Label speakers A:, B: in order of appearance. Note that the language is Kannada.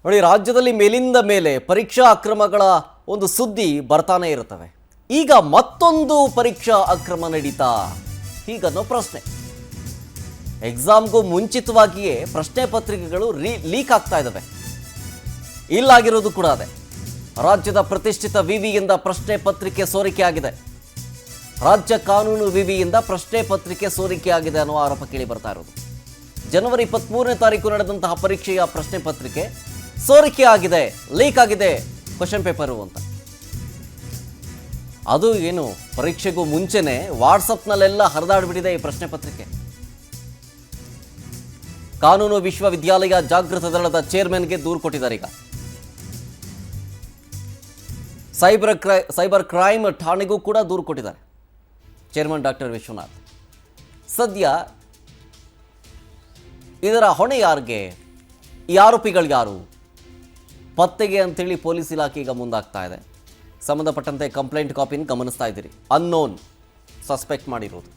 A: ನೋಡಿ, ರಾಜ್ಯದಲ್ಲಿ ಮೇಲಿಂದ ಮೇಲೆ ಪರೀಕ್ಷಾ ಅಕ್ರಮಗಳ ಒಂದು ಸುದ್ದಿ ಬರ್ತಾನೆ ಇರುತ್ತವೆ. ಈಗ ಮತ್ತೊಂದು ಪರೀಕ್ಷಾ ಅಕ್ರಮ ನಡೀತಾ ಹೀಗನ್ನೋ ಪ್ರಶ್ನೆ. ಎಕ್ಸಾಮ್ಗೂ ಮುಂಚಿತವಾಗಿಯೇ ಪ್ರಶ್ನೆ ಪತ್ರಿಕೆಗಳು ಲೀಕ್ ಆಗ್ತಾ ಇದ್ದಾವೆ. ಇಲ್ಲಾಗಿರೋದು ಕೂಡ ಅದೇ. ರಾಜ್ಯದ ಪ್ರತಿಷ್ಠಿತ ವಿವಿಯಿಂದ ಪ್ರಶ್ನೆ ಪತ್ರಿಕೆ ಸೋರಿಕೆ ಆಗಿದೆ. ರಾಜ್ಯ ಕಾನೂನು ವಿವಿಯಿಂದ ಪ್ರಶ್ನೆ ಪತ್ರಿಕೆ ಸೋರಿಕೆ ಆಗಿದೆ ಅನ್ನೋ ಆರೋಪ ಕೇಳಿ ಬರ್ತಾ ಇರೋದು. ಜನವರಿ 23ನೇ ತಾರೀಕು ನಡೆದಂತಹ ಪರೀಕ್ಷೆಯ ಪ್ರಶ್ನೆ ಪತ್ರಿಕೆ ಸೋರಿಕೆ ಆಗಿದೆ, ಲೀಕ್ ಆಗಿದೆ ಕ್ವಶನ್ ಪೇಪರು ಅಂತ. ಅದು ಏನು, ಪರೀಕ್ಷೆಗೂ ಮುಂಚೆನೆ ವಾಟ್ಸಪ್ನಲ್ಲೆಲ್ಲ ಹರಿದಾಡ್ಬಿಟ್ಟಿದೆ ಈ ಪ್ರಶ್ನೆ ಪತ್ರಿಕೆ. ಕಾನೂನು ವಿಶ್ವವಿದ್ಯಾಲಯ ಜಾಗೃತ ದಳದ ಚೇರ್ಮನ್ಗೆ ದೂರು ಕೊಟ್ಟಿದ್ದಾರೆ. ಈಗ ಸೈಬರ್ ಕ್ರೈಮ್ ಠಾಣೆಗೂ ಕೂಡ ದೂರು ಕೊಟ್ಟಿದ್ದಾರೆ ಚೇರ್ಮನ್ ಡಾಕ್ಟರ್ ವಿಶ್ವನಾಥ್. ಸದ್ಯ ಇದರ ಹೊಣೆ ಯಾರಿಗೆ, ಈ ಆರೋಪಿಗಳು ಯಾರು ಪತ್ತೆಗೆ ಅಂತೇಳಿ ಪೊಲೀಸ್ ಇಲಾಖೆ ಈಗ ಮುಂದಾಗ್ತಾ ಇದೆ. ಸಂಬಂಧಪಟ್ಟಂತೆ ಕಂಪ್ಲೇಂಟ್ ಕಾಪಿನ ಗಮನಿಸ್ತಾ ಇದ್ದೀರಿ. ಅನ್ನೋನ್ ಸಸ್ಪೆಕ್ಟ್ ಮಾಡಿರೋದು.